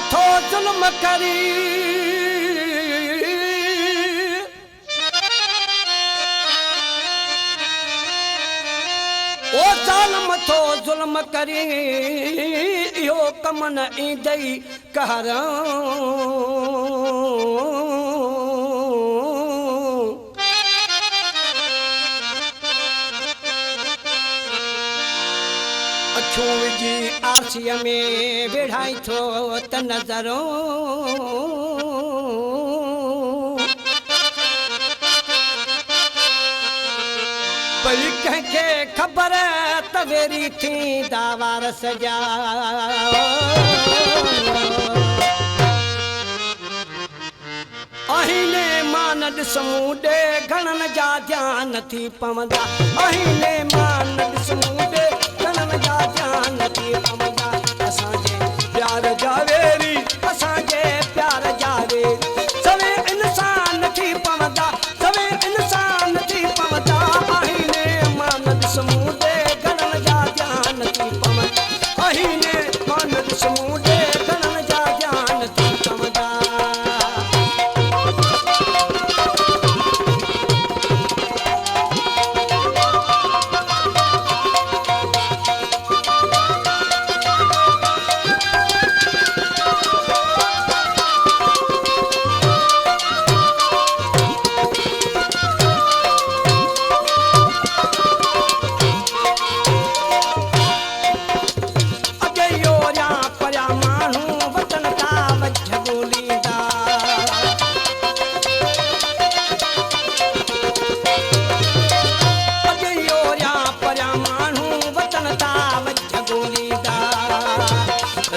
मथो ज़ुल्म करी ओ ज़ाल मथो ज़ुल्म करी इहो कम न ईंदई कहरां अछूं विझी आरसीअ में वेढ़ाई थो त नज़रों भई कंहिंखे ख़बर त वेरी थींदा वारस जा अहिने मां न ॾिसूं ॾे घणनि जा ध्यान थी पवंदा अहिने मां न ॾिसूं ॾे घणनि जा ध्यान थी पवंदा असांजे प्यार जा वेरी असांजे प्यार जा वेरी सवे इंसान थी पवंदा सवे इंसान थी पवंदा अहिने मां न ॾिसूं ॾे घणनि जा ध्यान थी पवंदा अहिने मां न ॾिसूं ॾे घणनि जा ध्यान थी पवंदा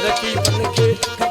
रकीबन खे